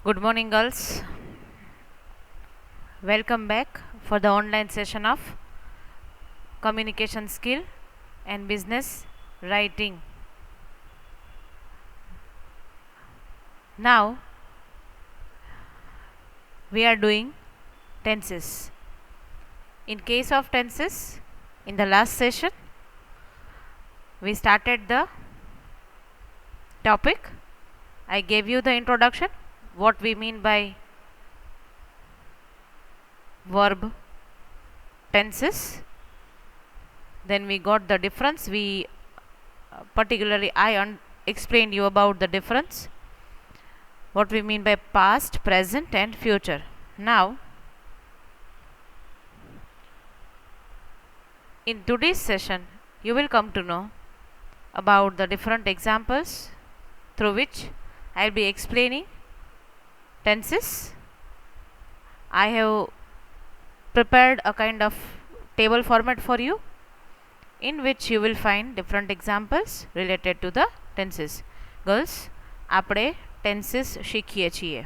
Good morning, girls. Welcome back for the online session of communication skill and business writing. Now we are doing tenses. In case of tenses, in the last session, we started the topic. I gave you the introduction, what we mean by verb tenses. Then we got the difference. We particularly I explained you about the difference, what we mean by past, present and future. Now in today's session you will come to know about the different examples through which I will be explaining tenses. I have prepared a kind of table format for you in which you will find different examples related to the tenses. Girls, આપણે tenses શીખીએ છીએ.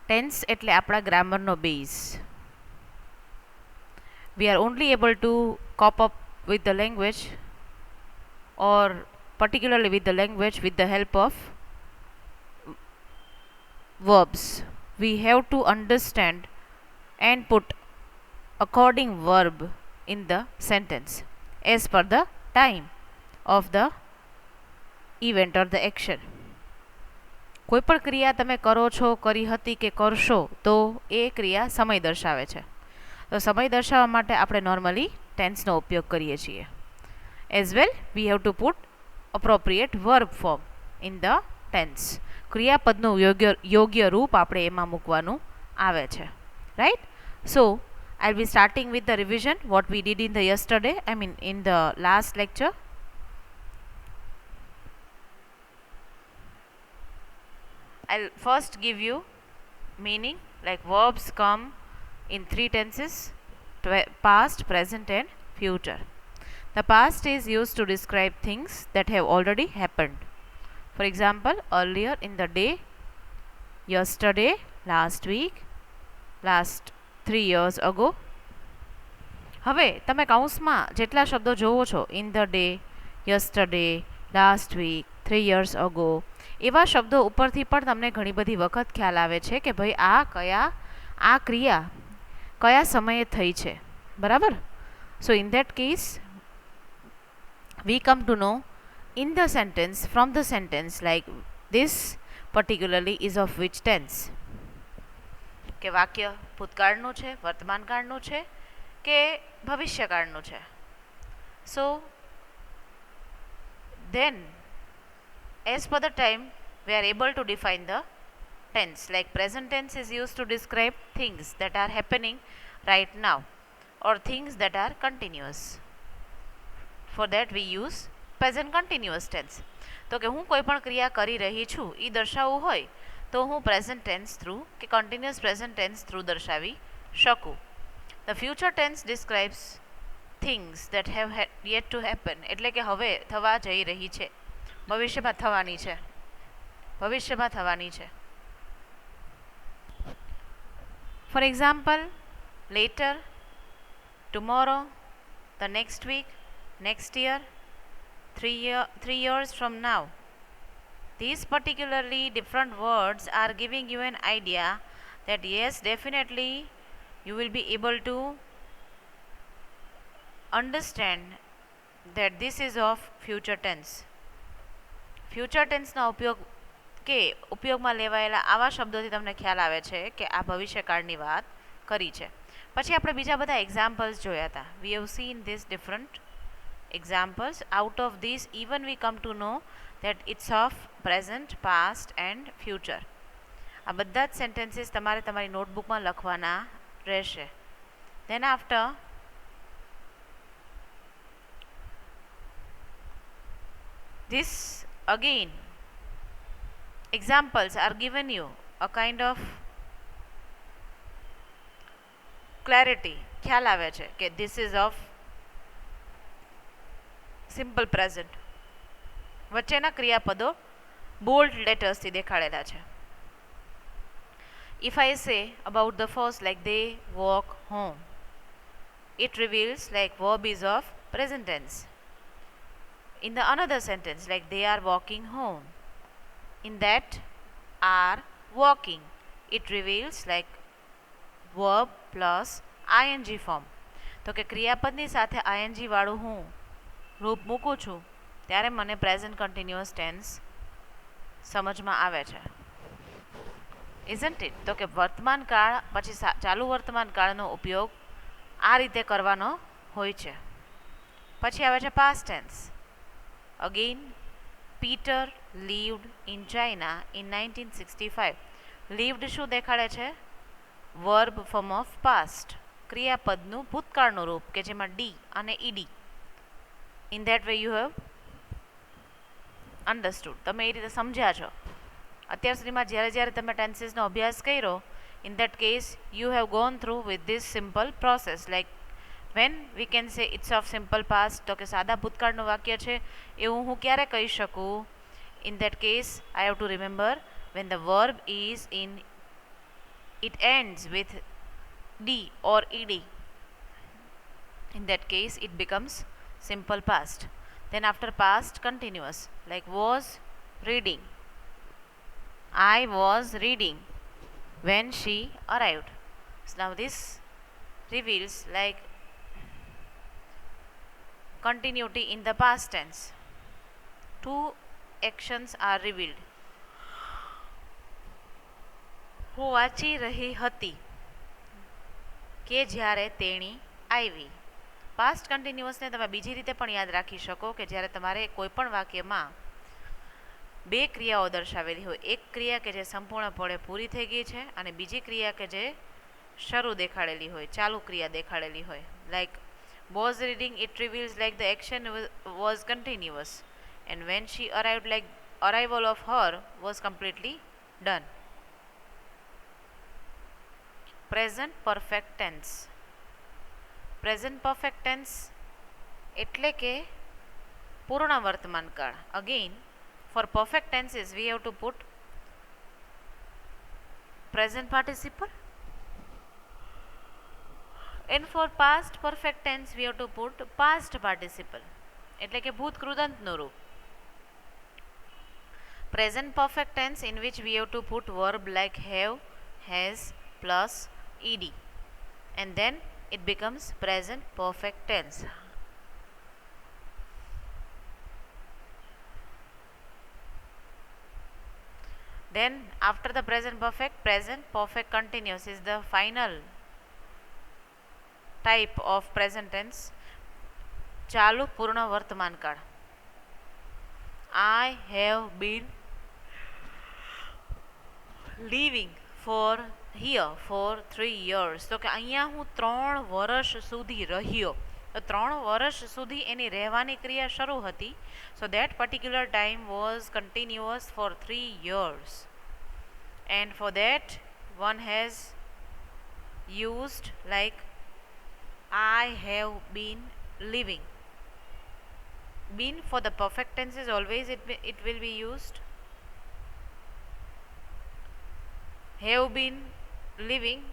Tense એટલે આપણા ગ્રામરનો base. We are only able to cope up with the language, or particularly with the language, with the help of verbs. We have to understand and put according verb in the sentence as per the time of the event or the action. કોઈ પણ ક્રિયા તમે કરો છો, કરી હતી કે કરશો, તો એ ક્રિયા સમય દર્શાવે છે. તો સમય દર્શાવવા માટે આપણે નોર્મલી ટેન્સનો ઉપયોગ કરીએ છીએ. As well we have to put appropriate verb form in the tense. ક્રિયાપદનું યોગ્ય રૂપ આપણે એમાં મૂકવાનું આવે છે. Right? So I'll be starting with the revision what we did in the yesterday, in the last lecture. I'll first give you meaning, like verbs come in three tenses: past, present and future. The past is used to describe things that have already happened. For example, earlier in the day, yesterday, last week, last 3 years ago. હવે તમે કૌંસમાં જેટલા શબ્દો જોવો છો, in the day, yesterday, last week, 3 years ago, એવા શબ્દો ઉપરથી પણ તમને ઘણી બધી વખત ખ્યાલ આવે છે કે ભાઈ આ ક્રિયા કયા સમયે થઈ છે. બરાબર? સો in that case we come to know in the sentence, from the sentence, like this particularly is of which tense. કે વાક્ય ભૂતકાળનું છે, વર્તમાનકાળનું છે કે ભવિષ્યકાળનું છે. સો then as per the time we are able to define the tense. Like present tense is used to describe things that are happening right now or things that are continuous. For that we use present continuous tense. તો કે હું કોઈ પણ ક્રિયા કરી રહી છું એ દર્શાવવું હોય તો હું પ્રેઝન્ટ ટેન્સ થ્રુ કે કન્ટિન્યુઅસ પ્રેઝન્ટ ટેન્સ થ્રુ દર્શાવી શકું. The future tense describes things that have yet to happen. એટલે કે હવે થવા જઈ રહી છે, ભવિષ્યમાં થવાની છે, ભવિષ્યમાં થવાની છે. For example, later, tomorrow, the next week, next year, 3 years from now. These particularly different words are giving you an idea that yes, definitely you will be able to understand that this is of future tense. Future tense ના ઉપયોગમાં લેવાયેલા આવા શબ્દોથી તમને ખ્યાલ આવે છે કે આ ભવિષ્યકાળની વાત કરી છે. પછી આપણે બીજા બધા એક્ઝામ્પલ્સ જોયા હતા. We have seen these different examples. Out of these even we come to know that it's of present, past and future. આ બધા જ સેન્ટેન્સીસ તમારે તમારી નોટબુકમાં લખવાના રહેશે. Then after this, again examples are given you a kind of clarity. ખ્યાલ આવે છે કે this is of simple present. વચ્ચેના ક્રિયાપદો બોલ્ડ લેટર્સથી દેખાડેલા છે. If I say about the first, like they walk home, it reveals like verb is of present tense. In the another sentence, like they are walking home, in that are walking, it reveals like verb plus ing form. તો કે ક્રિયાપદની સાથે ing વાળું હું રૂપ મૂકું છું ત્યારે મને પ્રેઝન્ટ કન્ટિન્યુઅસ ટેન્સ સમજમાં આવે છે. Isn't it? તો કે વર્તમાન કાળ પછી ચાલુ વર્તમાન કાળનો ઉપયોગ આ રીતે કરવાનો હોય છે. પછી આવે છે past tense. Again Peter lived in China in 1965. Lived શું દેખાડે છે? વર્બ ફોર્મ ઓફ પાસ્ટ, ક્રિયાપદનું ભૂતકાળનું રૂપ કે જેમાં ડી અને ED. In that way you have understood. તમે એ રીતે સમજ્યા છો. અત્યાર સુધીમાં જ્યારે જ્યારે તમે ટેન્સીસનો અભ્યાસ કર્યો, in that case you have gone through with this simple process. Like when we can say it's of simple past, તો કે સાદા ભૂતકાળનું વાક્ય છે એવું હું ક્યારે કહી શકું? In that case I have to remember when the verb is in it ends with D or ED. In that case, it becomes simple past. Then after past, continuous, like was reading. I was reading when she arrived. So now this reveals like continuity in the past tense. Two actions are revealed. હું વાંચી રહી હતી કે જ્યારે તેણી આવી. Past કન્ટિન્યુઅસને તમે બીજી રીતે પણ યાદ રાખી શકો કે જ્યારે તમારે કોઈપણ વાક્યમાં બે ક્રિયાઓ દર્શાવેલી હોય, એક ક્રિયા કે જે સંપૂર્ણપણે પૂરી થઈ ગઈ છે અને બીજી ક્રિયા કે જે શરૂ દેખાડેલી હોય, ચાલુ ક્રિયા દેખાડેલી હોય. Like was reading, it reveals like the action was continuous, and when she arrived, like arrival of her was completely done. Present perfect tense. Present perfect tense એટલે કે પૂર્ણ વર્તમાન કાળ. Again for perfect tenses we have to put present participle, and for past perfect tense we have to put past participle, એટલે કે ભૂત કૃદંતનું રૂપ. Present perfect tense in which we have to put verb like have, has plus ed, and then it becomes present perfect tense. Then after the present perfect continuous is the final type of present tense. ચાલુ પૂર્ણ વર્તમાન કાળ. I have been living here for 3 years. તો કે અહીંયા હું 3 વર્ષ સુધી રહ્યો. તો 3 વર્ષ સુધી એની રહેવાની ક્રિયા શરૂ હતી. So that particular time was continuous for 3 years. And for that one has used like I have been living. Been for the perfect tenses always it will be used. Have been living,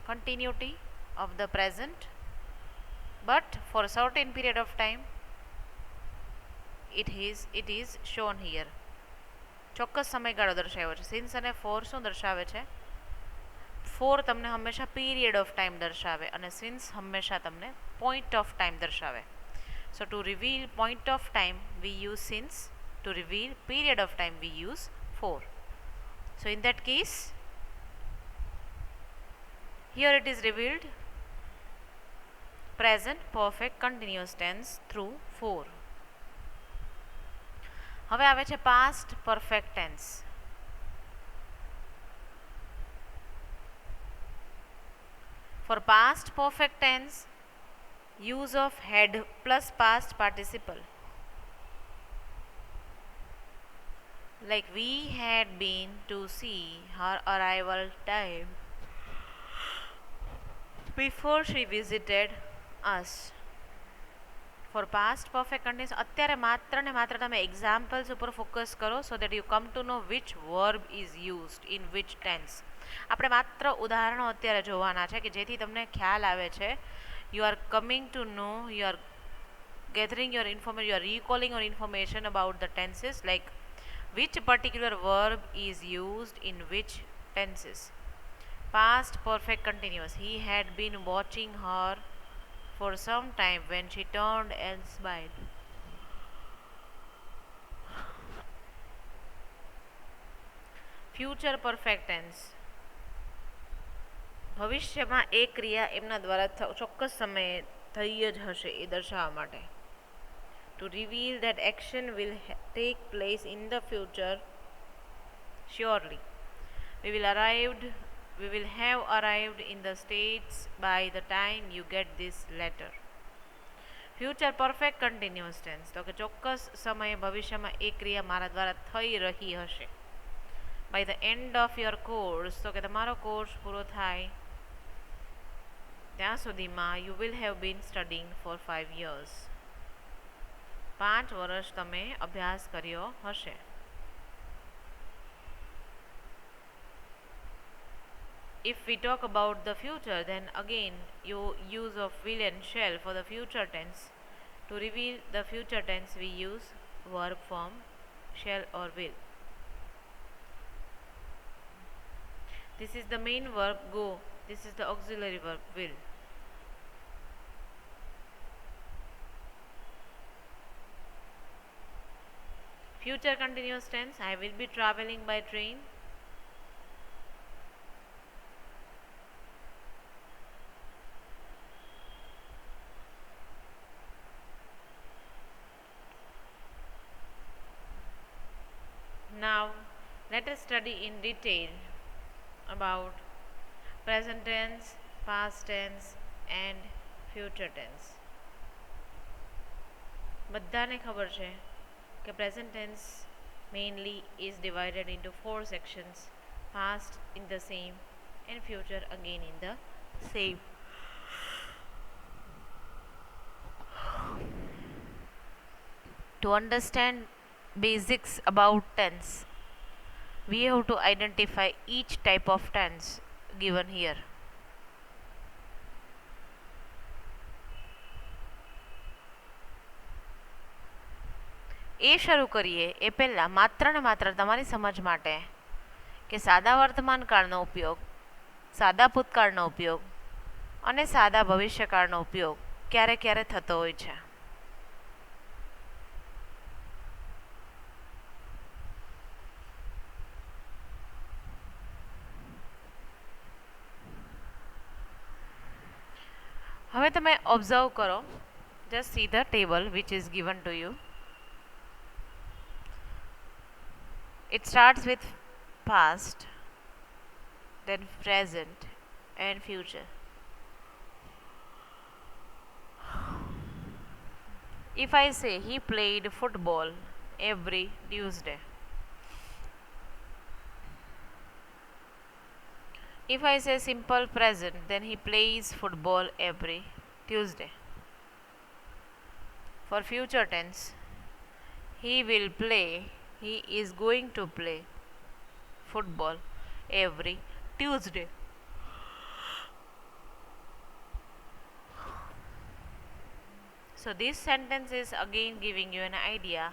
continuity of the present, but for a certain period of time it is shown here. ચોક્કસ સમયગાળો દર્શાવ્યો છે. Since અને four શું દર્શાવે છે? Four તમને હંમેશા પીરિયડ ઓફ ટાઈમ દર્શાવે અને સિન્સ હંમેશા તમને પોઈન્ટ ઓફ ટાઈમ દર્શાવે. So to reveal point of time we use since, to reveal period of time we use for. So in that case, here it is revealed present perfect continuous tense through 4. હવે આવે છે past perfect tense. For past perfect tense, use of had plus past participle. Like we had been to see her arrival time before she visited us. For past perfect continuous અત્યારે માત્ર ને માત્ર તમે examples ઉપર focus કરો so that you come to know which verb is used in which tense. આપણે માત્ર ઉદાહરણો અત્યારે જોવાના છે કે જેથી તમને ખ્યાલ આવે છે. You are coming to know, you are gathering your information, you are recalling your information about the tenses, like which particular verb is used in which tenses. Past perfect continuous, he had been watching her for some time when she turned and smiled. Future perfect tense, ભવિષ્યમાં એ ક્રિયા એમના દ્વારા ચોક્કસ સમયે થઈ જ હશે એ દર્શાવવા માટે. To reveal that action will take place in the future surely. We will have arrived in the States by the time you get this letter. Future perfect continuous tense, તો કે ચોક્કસ સમયે ભવિષ્યમાં એ ક્રિયા મારા દ્વારા થઈ રહી હશે. By the end of your course, તો કે તમારો કોર્સ પૂરો થાય ત્યાં સુધીમાં you will have been studying for 5 years. 5 વર્ષ તમે અભ્યાસ કર્યો હશે. If we talk about the future, then again you use of will and shall for the future tense. To reveal the future tense, we use verb form shall or will. This is the main verb go. This is the auxiliary verb will. Future continuous tense, I will be traveling by train. Now let us study in detail about present tense, past tense and future tense. બધાને ખબર છે કે present tense mainly is divided into 4 sections, past in the same and future again in the same. To understand basics about tense, we have to identify each type of tense given here. એ શરૂ કરીએ એ પહેલાં માત્ર ને માત્ર તમારી સમજ માટે કે સાદા વર્તમાન કાળનો ઉપયોગ, સાદા ભૂતકાળનો ઉપયોગ અને સાદા ભવિષ્યકાળનો ઉપયોગ ક્યારે ક્યારે થતો હોય છે. હવે તમે ઓબ્ઝર્વ કરો, just see the table which is given to you. It starts with past, then present and future. If I say he played football every Tuesday. If I say simple present, then he plays football every Tuesday. For future tense, he will play, he is going to play football every Tuesday. So this sentence is again giving you an idea.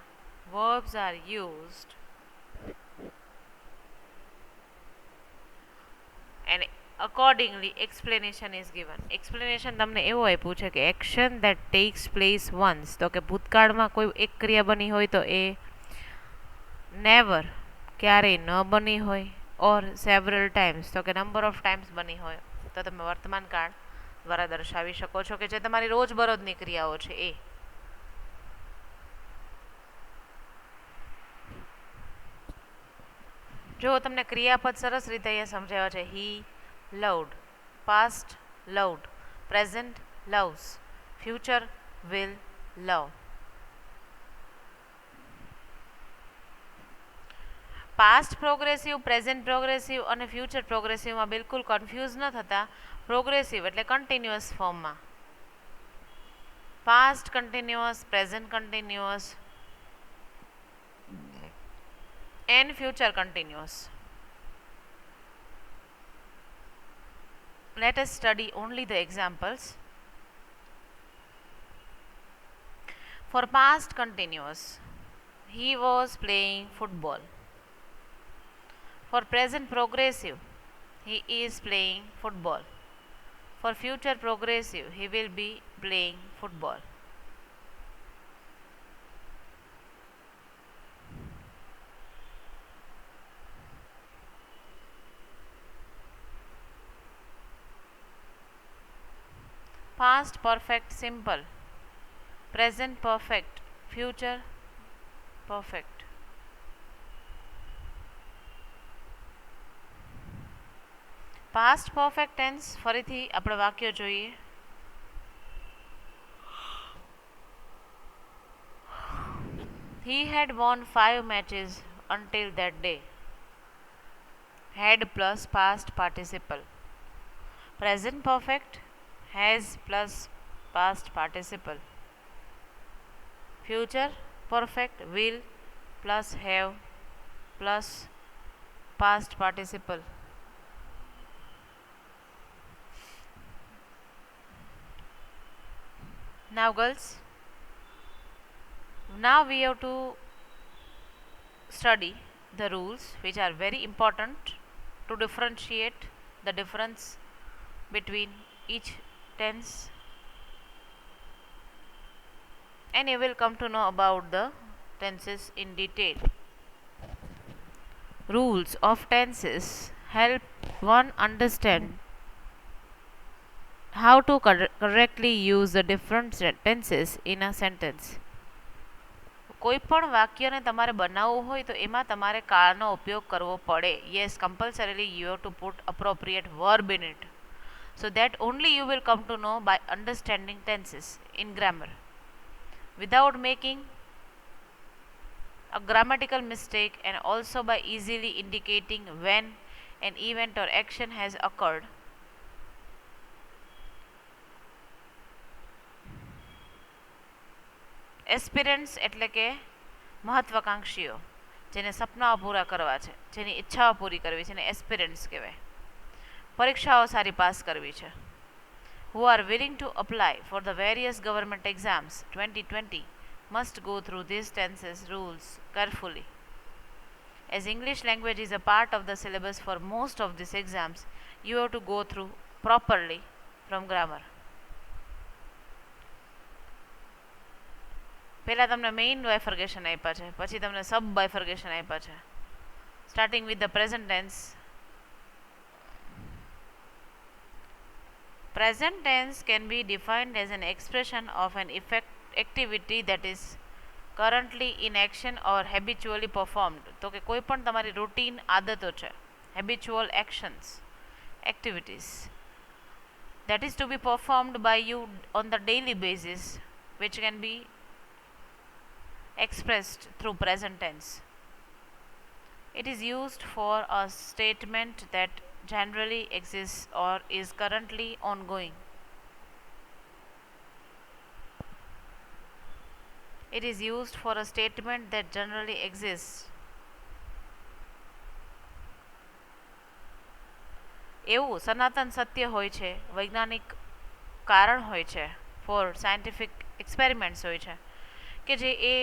Verbs are used and accordingly explanation is given. Explanation તમને એવો આપ્યું છે કે action that takes place once, તો કે ભૂતકાળમાં કોઈ એક ક્રિયા બની હોય તો એ never ક્યારેય ન બની હોય, or several times, તો કે number of times બની હોય, તો તમે વર્તમાન કાળ દ્વારા દર્શાવી શકો છો કે જે તમારી રોજબરોજની ક્રિયાઓ છે એ. જો તમને ક્રિયાપદ સરસ રીતે અહીંયા સમજાવ્યા છે. he loved, past loved, present loves, future will love. Past progressive, present progressive અને ફ્યુચર પ્રોગ્રેસિવમાં બિલકુલ કન્ફ્યુઝ ન થતા. પ્રોગ્રેસિવ એટલે કન્ટિન્યુઅસ ફોર્મમાં. past continuous, present continuous, and future continuous. Let us study only the examples. For past continuous, he was playing football. For present progressive, he is playing football. For future progressive, he will be playing football. Past perfect simple, present perfect, future perfect. Past perfect tense ફરીથી આપણે વાક્ય જોઈએ. He had won 5 matches until that day. Had plus past participle. Present perfect, has plus past participle. Future perfect, will plus have plus past participle. Now girls, now we have to study the rules which are very important to differentiate the difference between each tense, and you will come to know about the tenses in detail. Rules of tenses help one understand how to correctly use the different tenses in a sentence. કોઈ પણ વાક્યને તમારે બનાવવું હોય તો એમાં તમારે કાળનો ઉપયોગ કરવો પડે. Yes, compulsorily you have to put appropriate verb in it. So that only you will come to know by understanding tenses in grammar without making a grammatical mistake, and also by easily indicating when an event or action has occurred. Aspirants એટલે કે મહત્વાકાંક્ષીઓ, જેને સપનાઓ પૂરા કરવા છે, જેની ઈચ્છાઓ પૂરી કરવી છે, એને એસ્પિરન્ટ્સ કહેવાય. પરીક્ષાઓ સારી પાસ કરવી છે. Who are willing to apply for the various government exams 2020 must go through these tenses rules carefully. As English language is a part of the syllabus for most of these exams, you have to go through properly from grammar. પહેલાં તમને main bifurcation આપ્યા છે, પછી તમને સબ bifurcation આપ્યા છે. Starting with the present tense. Present tense can be defined as an expression of an activity that is currently in action or habitually performed. તો કે કોઈ પણ તમારી રૂટીન આદતો છે, habitual actions, activities that is to be performed by you on the daily basis, which can be expressed through present tense. It is used for a statement that generally exists or is currently ongoing. It is used for a statement that generally exists. એવું સનાતન સત્ય હોય છે, વૈજ્ઞાનિક કારણ હોય છે, four scientific experiments હોય છે, કે જે એ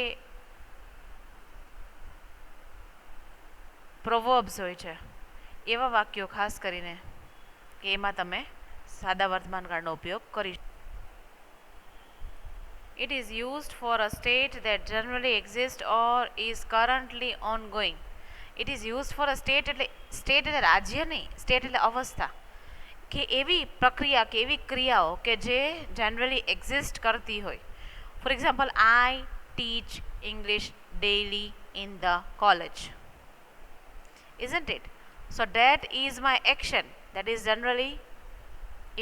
પ્રોવર્બ્સ હોય છે, એવા વાક્યો ખાસ કરીને કે એમાં તમે સાદા વર્તમાનકાળનો ઉપયોગ કરી. It is used for a state that generally exists or is currently ongoing. It is used for a state એટલે રાજ્ય નહીં, સ્ટેટ એટલે અવસ્થા, કે એવી પ્રક્રિયા કે એવી ક્રિયાઓ કે જે જનરલી એક્ઝિસ્ટ કરતી હોય. For example, I teach English daily in the college. Isn't it? So that is my action, that is generally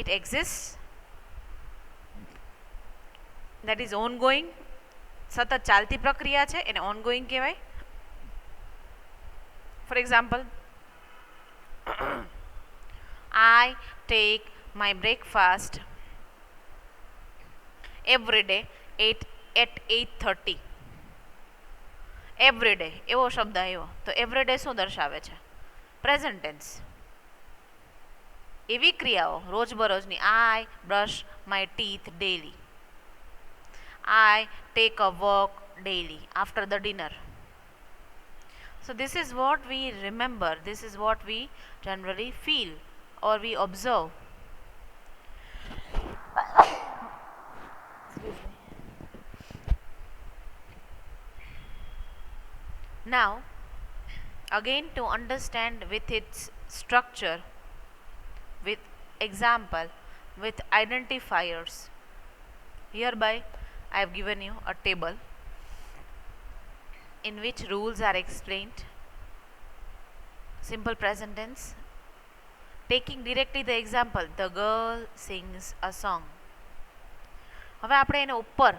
it exists, that is ongoing, સતત ચાલતી પ્રક્રિયા છે, એને ongoing કહેવાય. For example, I take my breakfast every day at 8:30 every day એવો શબ્દ આવ્યો તો એવરી ડે શું દર્શાવે છે? Present tense. એવી ક્રિયાઓ રોજબરોજની, I brush my teeth daily, I take a walk daily after the dinner. So this is what we remember, this is what we generally feel or we observe. Excuse me. Now again, to understand with its structure, with example, with identifiers, hereby I have given you a table in which rules are explained. Simple present tense. Taking directly the example, the girl sings a song. હવે આપણે એને ઉપર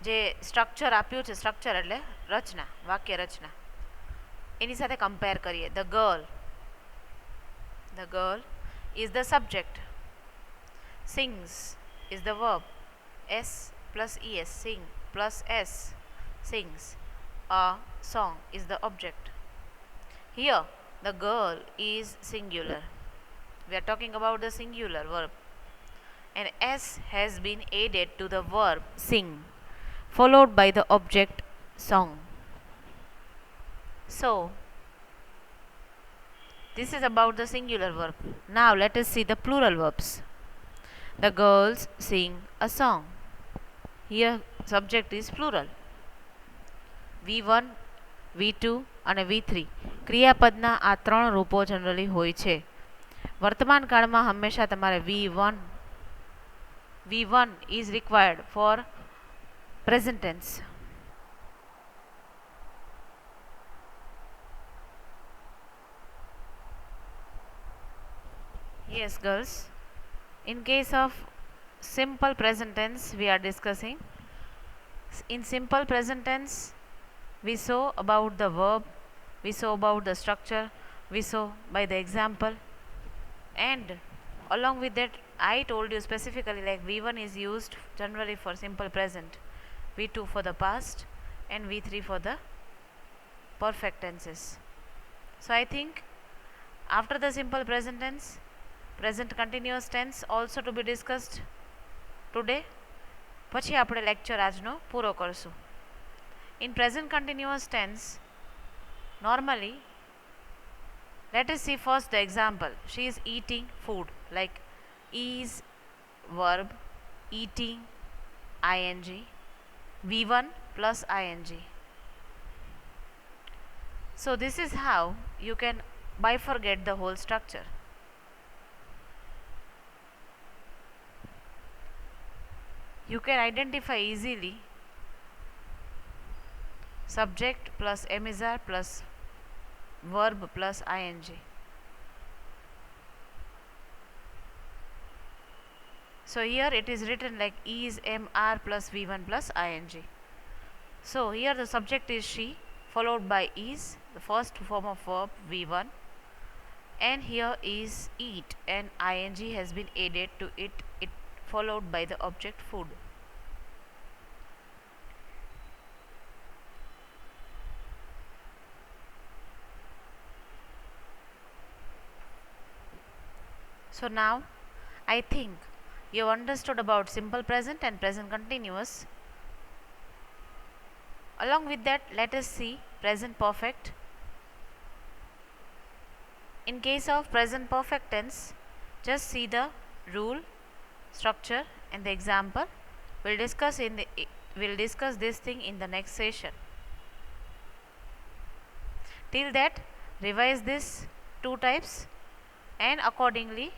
જે structure આપ્યું છે, structure એટલે રચના, વાક્ય રચના, એની સાથે કમ્પેર કરીએ. The girl is the subject, sings is the verb, s plus es, sing plus s, sings. A song is the object. Here the girl is singular, we are talking about the singular verb, and s has been added to the verb sing, followed by the object song. So this is about the singular verb. Now let us see the plural verbs. The girls sing a song. Here subject is plural. V1, V2 અને V3 ક્રિયાપદના આ ત્રણ રૂપો generally હોય છે. વર્તમાન કાળમાં હંમેશા તમારે V1 is required for present tense. Yes girls, in case of simple present tense we are discussing. In simple present tense we saw about the verb, we saw about the structure, we saw by the example, and along with that I told you specifically like V1 is used generally for simple present, V2 for the past, and V3 for the perfect tenses. So I think after the simple present tense, present continuous tense also to be discussed today. પછી આપણે lecture આજનો પૂરો કરશું. In present continuous tense, normally, let us see first the example. She is eating food, like is verb, eating ing, V1 plus ing. So this is how you can bifurcate the whole structure. You can identify easily subject plus emissary plus verb plus ing. So here it is written like is mr plus v1 plus ing. So here the subject is she, followed by is, the first form of verb v1, and here is eat, and ing has been added to it, followed by the object food. So now I think you understood about simple present and present continuous. Along with that, let us see present perfect. In case of present perfect tense, just see the rule, structure and the example. We'll discuss this thing in the next session. Till that, revise this two types and accordingly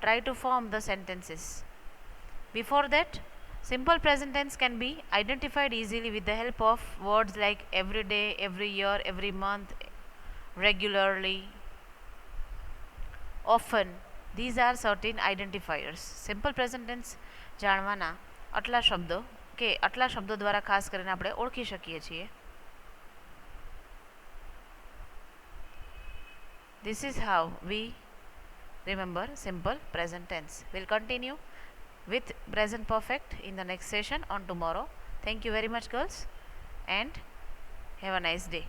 try to form the sentences. Before that, simple present tense can be identified easily with the help of words like every day, every year, every month, regularly, often. These are certain identifiers. Simple present tense જાણવાના આટલા શબ્દો કે આટલા શબ્દો દ્વારા ખાસ કરીને આપણે ઓળખી શકીએ છીએ. This is how we remember simple present tense. We'll continue with present perfect in the next session on tomorrow. Thank you very much, girls, and have a nice day.